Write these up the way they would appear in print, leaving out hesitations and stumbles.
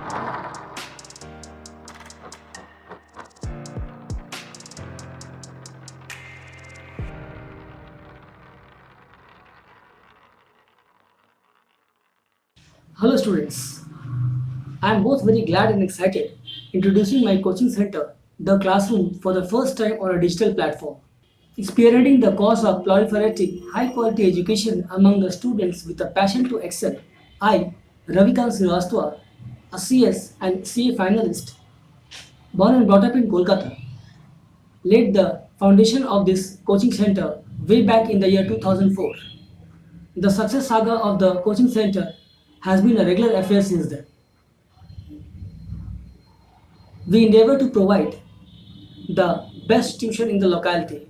Hello students, I am both very glad and excited introducing my coaching center, The Classroom, for the first time on a digital platform. Spearheading the cause of proliferating high quality education among the students with a passion to excel, I, Ravikant Srivastava, a CS and CA finalist, born and brought up in Kolkata, laid the foundation of this coaching center way back in the year 2004. The success saga of the coaching center has been a regular affair since then. We endeavor to provide the best tuition in the locality.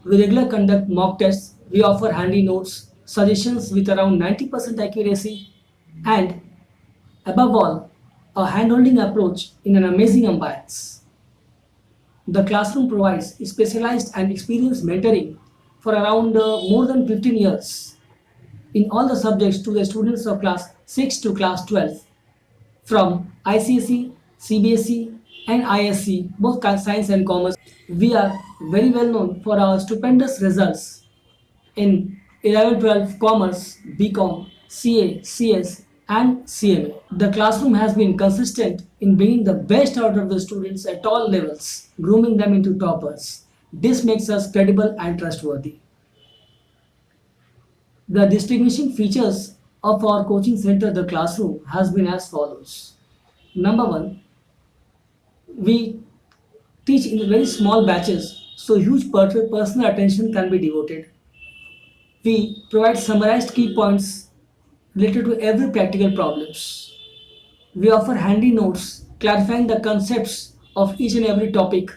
We regularly conduct mock tests, we offer handy notes, suggestions with around 90% accuracy, and above all, a hand-holding approach in an amazing ambience. The classroom provides specialized and experienced mentoring for around more than 15 years in all the subjects to the students of class 6 to class 12 from ICSE, CBSE, and ISC, both science and commerce. We are very well known for our stupendous results in 11-12 commerce, BCom, CA, CS, and CMA. The classroom has been consistent in bringing the best out of the students at all levels, grooming them into toppers. This makes us credible and trustworthy. The distinguishing features of our coaching center, The Classroom, has been as follows. Number one, we teach in very small batches, so huge personal attention can be devoted. We provide summarized key points related to every practical problems. We offer handy notes clarifying the concepts of each and every topic.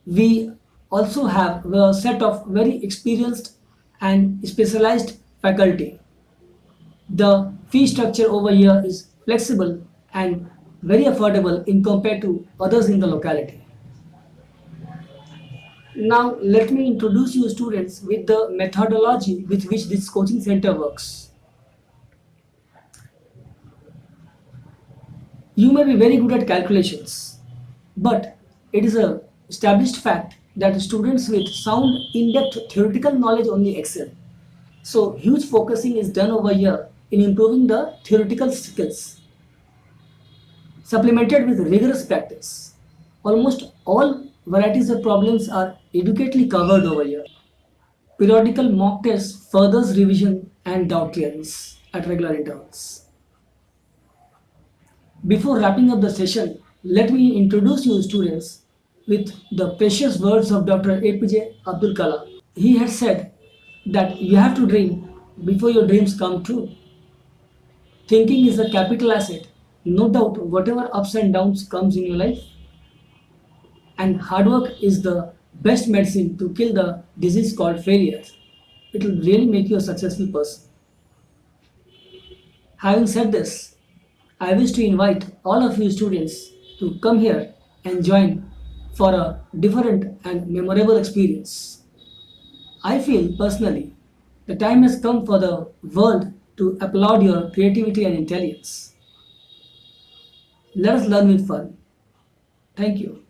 We also have a set of very experienced and specialized faculty. The fee structure over here is flexible and very affordable in compared to others in the locality. Now let me introduce you students with the methodology with which this coaching center works. You may be very good at calculations, but it is a established fact that students with sound in-depth theoretical knowledge only excel. So huge focusing is done over here in improving the theoretical skills, supplemented with rigorous practice. Almost all varieties of problems are adequately covered over here. Periodical mock tests furthers revision and doubt clearance at regular intervals. Before wrapping up the session, let me introduce you students with the precious words of Dr. APJ Abdul Kalam. He had said that you have to dream before your dreams come true. Thinking is a capital asset. No doubt, whatever ups and downs comes in your life, and hard work is the best medicine to kill the disease called failure. It will really make you a successful person. Having said this, I wish to invite all of you students to come here and join for a different and memorable experience. I feel personally the time has come for the world to applaud your creativity and intelligence. Let us learn with fun. Thank you.